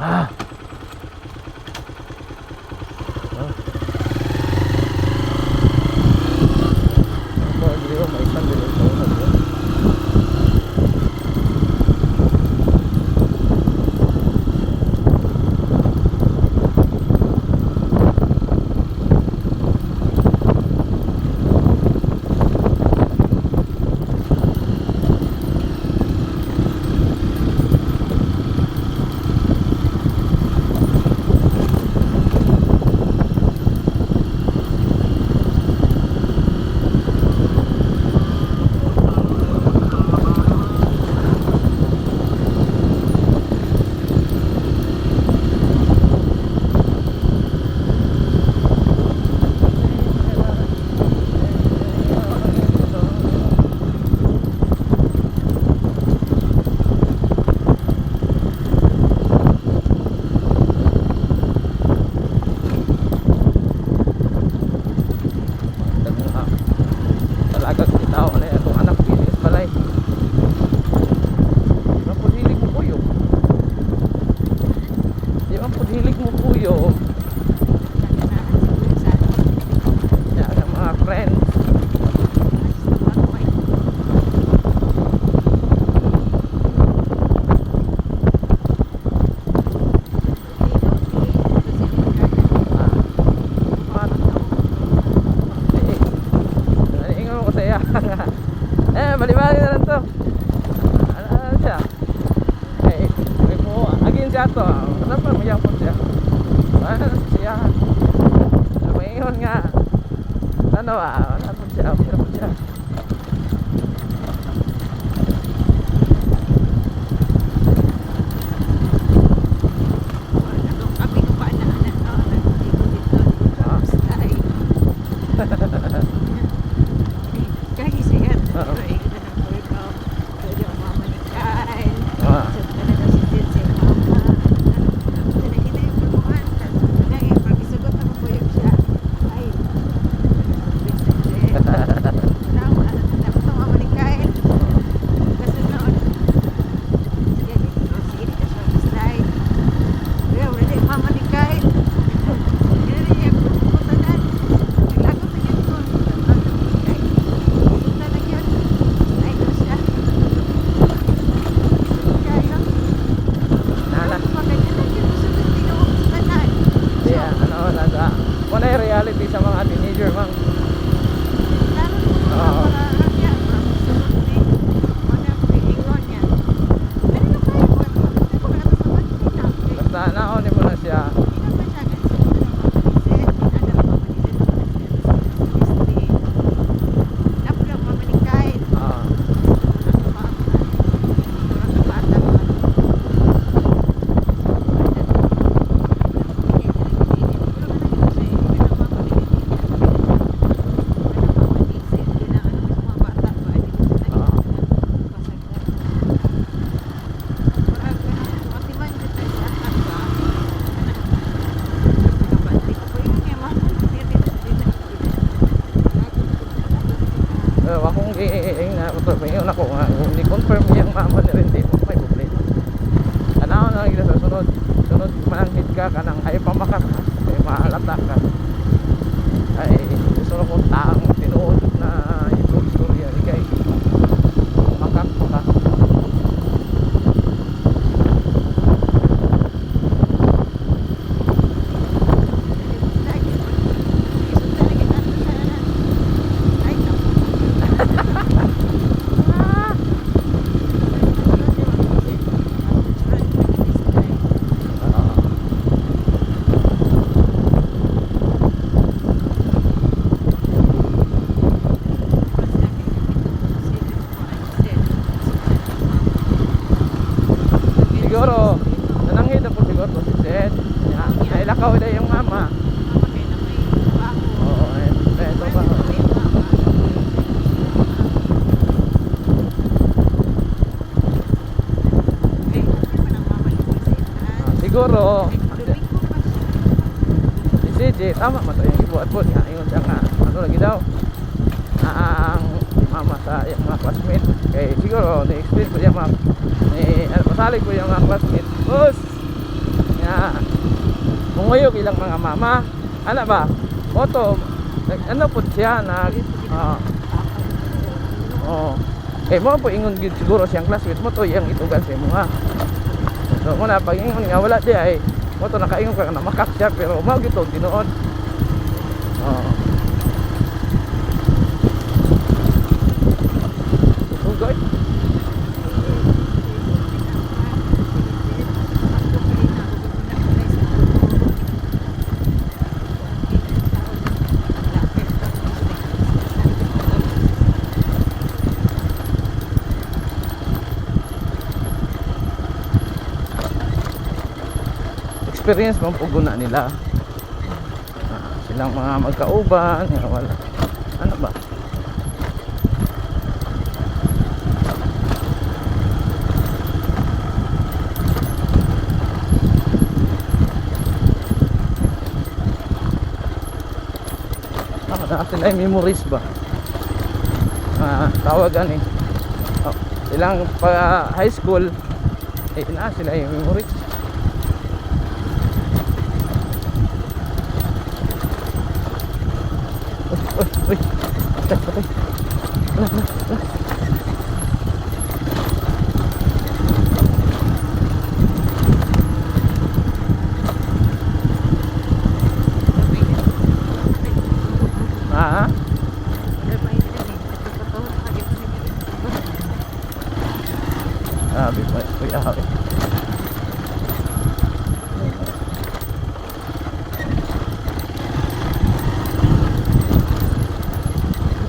Ah. Oh. Ako dito may isang dito sa una dito. Bali-bali na lang to. Ano siya? May po agin siya to. Ano pa mayapon siya? Ano siya? Maingon nga. Ano ano po siya? Ano po siya? Reality sa mga teenager, mang. Oo. Basta naon mo na siya. Akong na ako nga hindi confirm yung mama ni Randy may problema. Ano na lagi sa sunod mananghid ka kanang ay pamakak ay maalata ka ay sunod kong taang tinuod na itong istorya ni kay makak ka. Siguro nananghid na po siguro si Seth nailakaw na yung mama. Oo, eto ba siguro si CJ tama man to yung ibuat-buat nga ingon siya nga ano lagi daw ang mama sa yung mga classmate kay siguro na-explain ko yung mga pasalig ko yung mga classmate boss nga munguyog ilang mga mama ana ba moto ano po siya nag eh mo po ingon gid siguro siyang classmate mo to yang itugan sa imo nga so mo na pag ingon nga wala di ay mo to nakaingon ka na makak siya pero mao gito tinuod Ugoy experience man po guna nila silang mga magkauban wala ano ba sila yung memories ba tawagan eh silang pa high school eh na sila yung memories. Uy, patay. Wala. Sabi pa, kuya ako.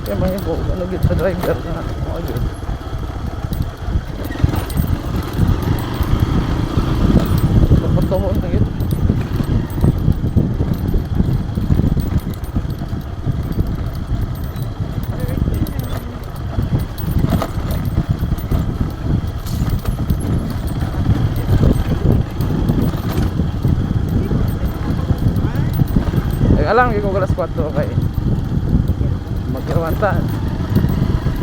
Kaya mahirap ko, ano git sa driver na ako yun. Papuntohon na yun. Alam ko alas 4 kay magkirwan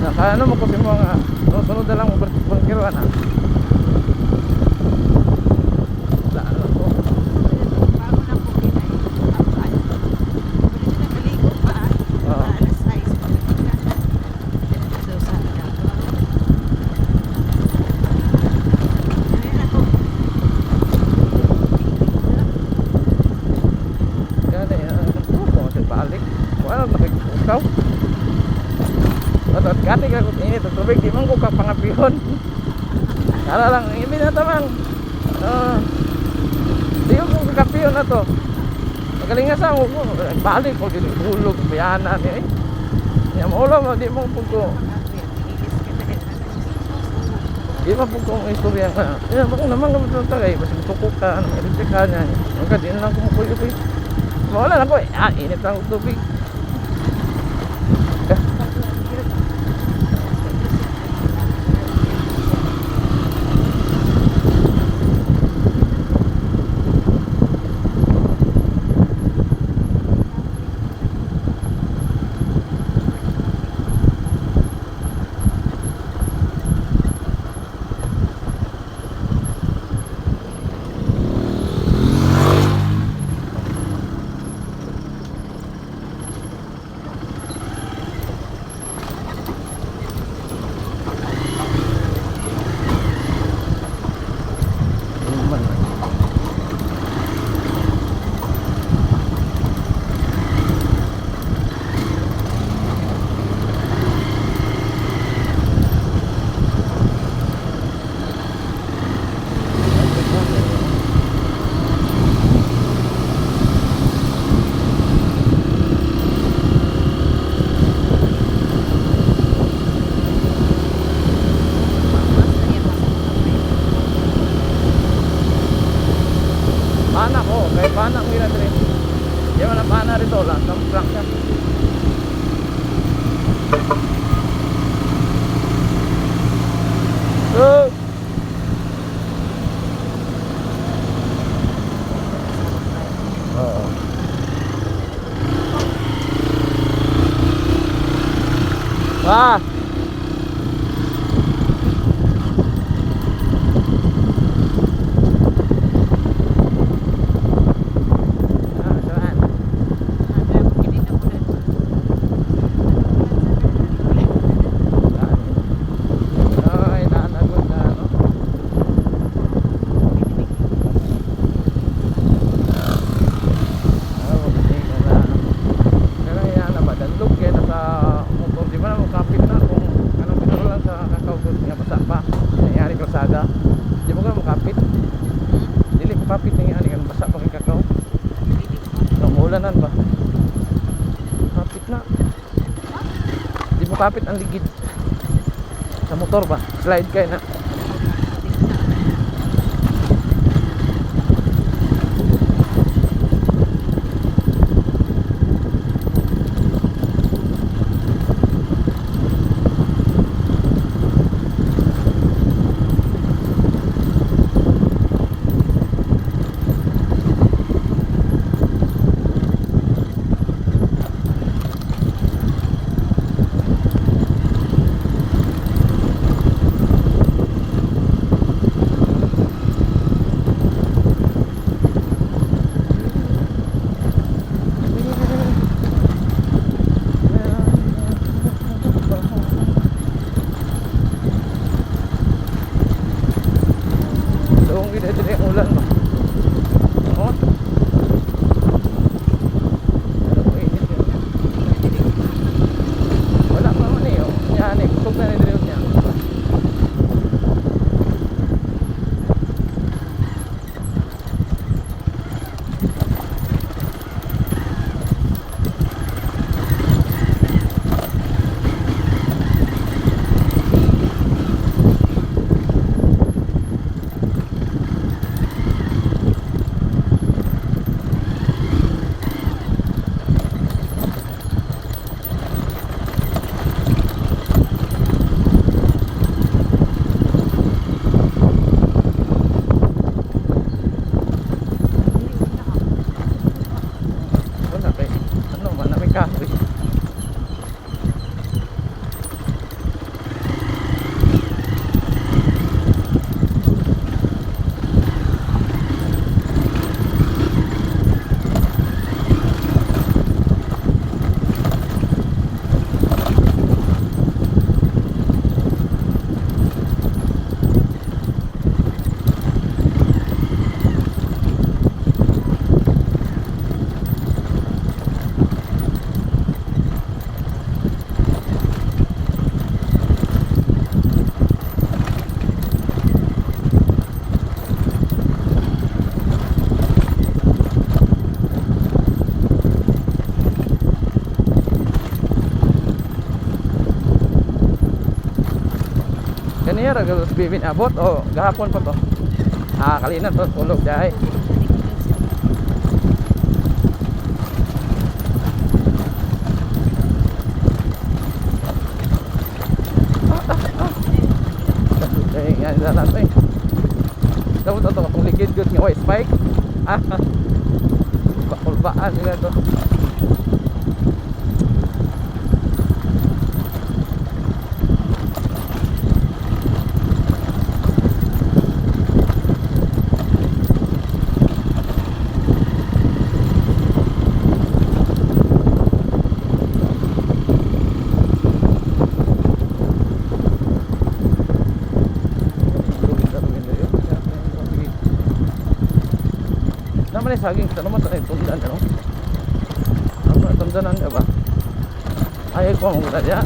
naka ano mo kasi mga sunod na lang mo magkirwan laan lang po balik wala nakikukaw at kati ka kung ini tutubig di man ko kapangapihon kala lang hindi na tamang di ko kakapihon na to magaling nga sa ako balik ko din hulog piyanan eh niya maulo mo di mo po di mo po kong istorya nga bakit naman ka mo tagay basta tukok ka ano electric ka niya magka di na lang kumukuyo ko wala lang ko init lang tubig mapapit ang ligid sa motor ba, slide kayo na. Ulan mo. Oo. Pero mainit yun. Wala pa man eh. Yan eh. Kusog na nililog niya. Kahoy. Kanina ragal bibin abot o gahapon pa to. Kalina to tulog dai. Yan dalan to eh. Dapat to kung ligid good nga way spike. Bakulbaan sila to. Naman saging sa naman sa tundan ano. Apa tundanan ba? Ay ko mo daya.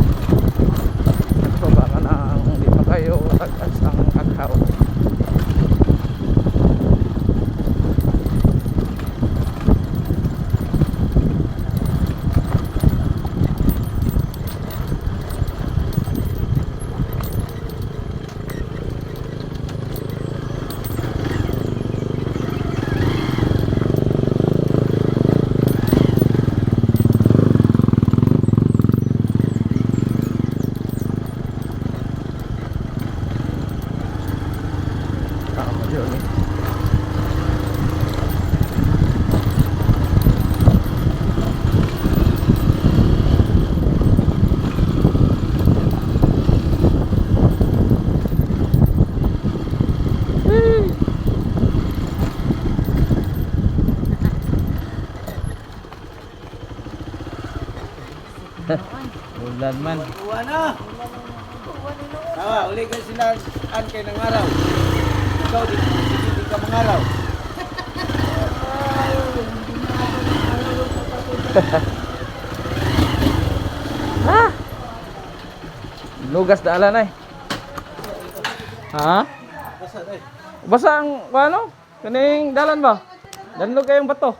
So baka na hindi pa kayo tagas ang kakao. Ulan man. Uwan na. Uli ka sinaan kay ng araw. Ikaw di ka mangaraw. Ha? Lugas na ala na eh. Ha? Basa ang ano? Kaning dalan ba? Danlog kayong bato.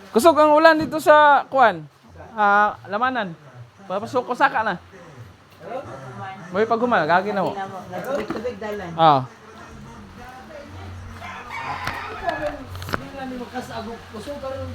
Kusog ang ulan dito sa kuan. Lamanan. Papasok ko saka na. May paghumal, gagi na mo. Nagtubig-tubig dalan. Ah. Hindi nga ni makasagok. Kusog ka rin